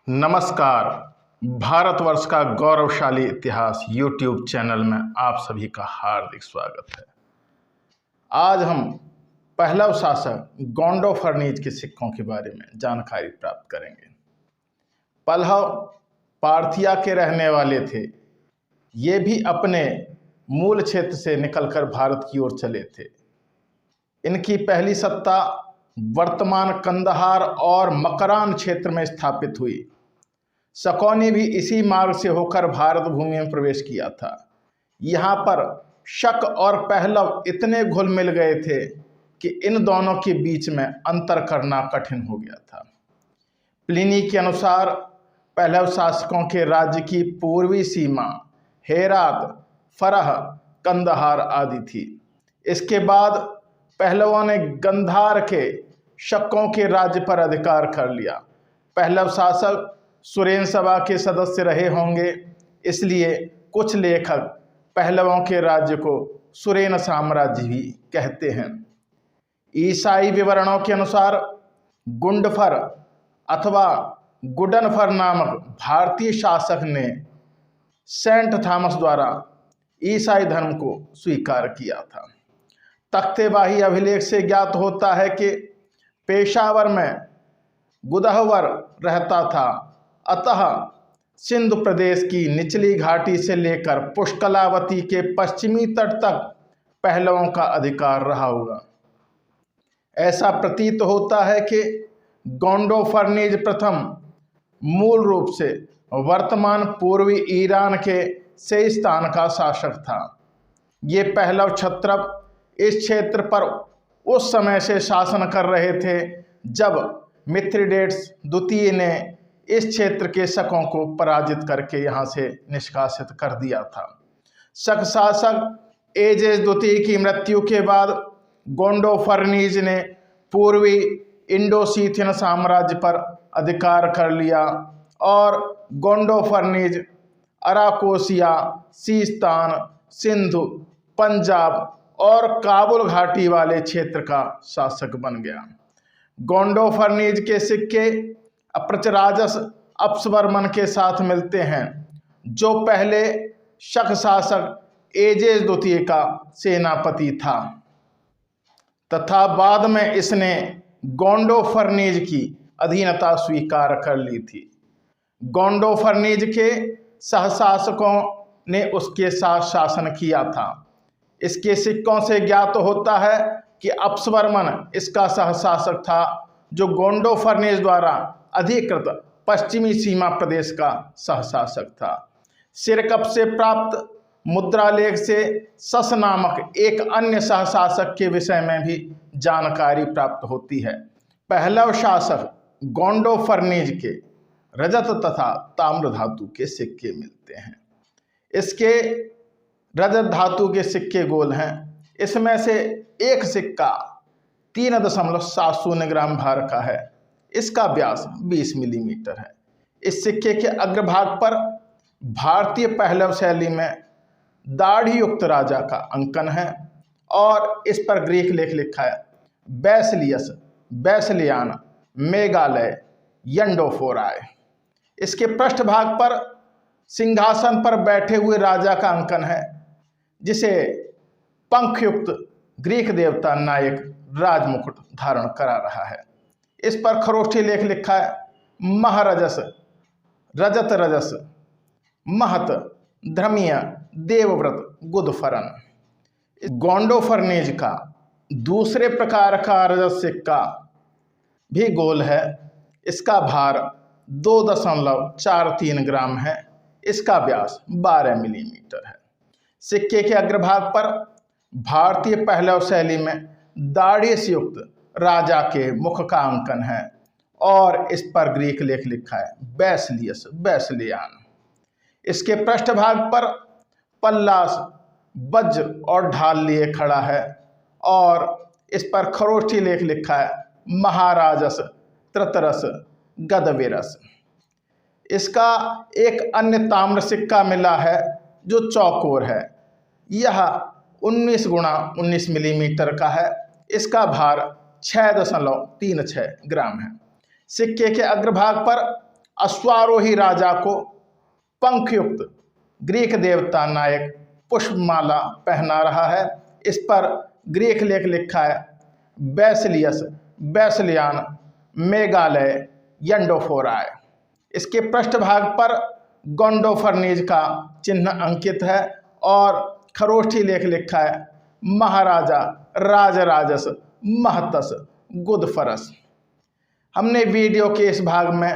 नमस्कार। भारतवर्ष का गौरवशाली इतिहास यूट्यूब चैनल में आप सभी का हार्दिक स्वागत है। आज हम पहलव शासक गोंडो फर्नीज के सिक्कों के बारे में जानकारी प्राप्त करेंगे। पहलव पार्थिया के रहने वाले थे। ये भी अपने मूल क्षेत्र से निकलकर भारत की ओर चले थे। इनकी पहली सत्ता वर्तमान कंदहार और मकरान क्षेत्र में स्थापित हुई। शकों ने भी इसी मार्ग से होकर भारत भूमि में प्रवेश किया था। यहाँ पर शक और पहलव इतने घुल मिल गए थे कि इन दोनों के बीच में अंतर करना कठिन हो गया था। प्लिनी के अनुसार पहलव शासकों के राज्य की पूर्वी सीमा हेरात, फरह, कंदहार आदि थी। इसके बाद पहलवों ने गंधार के शकों के राज्य पर अधिकार कर लिया। पहलव शासक सुरेन सभा के सदस्य रहे होंगे, इसलिए कुछ लेखक पहलवों के राज्य को सुरेन साम्राज्य भी कहते हैं। ईसाई विवरणों के अनुसार गुंडफर अथवा गुडनफर नामक भारतीय शासक ने सेंट थॉमस द्वारा ईसाई धर्म को स्वीकार किया था। तख्तेबाही अभिलेख से ज्ञात होता है कि पेशावर में गुदहवर रहता था, अतः सिंधु प्रदेश की निचली घाटी से लेकर पुष्कलावती के पश्चिमी तट तक पहलवों का अधिकार रहा होगा। ऐसा प्रतीत होता है कि गोंडो फर्नीज प्रथम मूल रूप से वर्तमान पूर्वी ईरान के सेइस्तान का शासक था। ये पहलव क्षत्रप इस क्षेत्र पर उस समय से शासन कर रहे थे जब मिथ्रिडेट्स द्वितीय ने इस क्षेत्र के शकों को पराजित करके यहाँ से निष्कासित कर दिया था। शक शासक एजेस द्वितीय की मृत्यु के बाद गोंडो फर्नीज ने पूर्वी इंडोसीथियन साम्राज्य पर अधिकार कर लिया और गोंडो फर्नीज अराकोसिया, सीस्तान, सिंधु, पंजाब और काबुल घाटी वाले क्षेत्र का शासक बन गया। गोंडो फर्नीज के सिक्के अप्रचराजस अपस्वर्मन के साथ मिलते हैं, जो पहले शक शासक एजेस द्वितीय का सेनापति था तथा बाद में इसने गोंडो फर्नीज की अधीनता स्वीकार कर ली थी। गोंडो फर्नीज के सहशासकों ने उसके साथ शासन किया था। इसके सिक्कों से ज्ञात होता है कि अपस्वर्मन इसका सहशासक था, जो गोंडो फर्नीज द्वारा अधिकृत पश्चिमी सीमा प्रदेश का सहशासक था। सिरकप से प्राप्त मुद्रालेख से सस नामक एक अन्य सहशासक के विषय में भी जानकारी प्राप्त होती है। पहलव शासक गोंडो फर्नीज के रजत तथा ताम्र धातु के सिक्के मिलते हैं। इसके रजत धातु के सिक्के गोल हैं। इसमें से एक सिक्का 3.70 ग्राम भार का है। इसका व्यास 20 मिलीमीटर है। इस सिक्के के अग्रभाग पर भारतीय पहलव शैली में दाढ़ी युक्त राजा का अंकन है और इस पर ग्रीक लेख लिखा है बैसिलियस, बैसिलियान, मेगालय, यंडोफोराय। इसके पृष्ठभाग पर सिंहासन पर बैठे हुए राजा का अंकन है, जिसे पंखयुक्त ग्रीक देवता नायक राजमुकुट धारण करा रहा है। इस पर खरोष्ठी लेख लिखा है महारजस, रजत रजस, महत, धर्मीय, देवव्रत, गुदफरन। गोंडो फर्नीज का दूसरे प्रकार का रजत सिक्का भी गोल है। इसका भार 2.43 ग्राम है। इसका व्यास 12 मिलीमीटर है। सिक्के के अग्रभाग पर भारतीय पहलव शैली में दाढ़ी से युक्त राजा के मुख का अंकन है और इस पर ग्रीक लेख लिखा है बैसिलियस, बैसिलियान। इसके पृष्ठभाग पर पल्लास, वज्र और ढाल लिए खड़ा है और इस पर खरोष्ठी लेख लिखा है महाराजस, त्रतरस, गदविरस। इसका एक अन्य ताम्र सिक्का मिला है जो चौकोर है। यह 19x19 मिलीमीटर का है। इसका भार 6.36 ग्राम है। सिक्के के अग्रभाग पर अश्वारोही राजा को पंखयुक्त ग्रीक देवता नायक पुष्पमाला पहना रहा है। इस पर ग्रीक लेख लिखा है बैसिलियस बैसिलियान मेगालय यंडोफोराय। इसके पृष्ठभाग पर गोंडोफर्नीज का चिन्ह अंकित है और खरोष्ठी लेख लिखा है महाराजा राजराजस महतस गुदफरस। हमने वीडियो के इस भाग में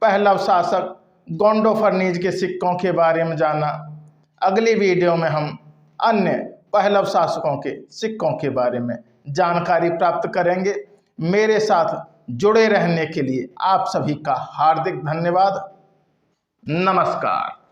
पहलव शासक गोंडोफर्नीज के सिक्कों के बारे में जाना। अगली वीडियो में हम अन्य पहलव शासकों के सिक्कों के बारे में जानकारी प्राप्त करेंगे। मेरे साथ जुड़े रहने के लिए आप सभी का हार्दिक धन्यवाद। नमस्कार।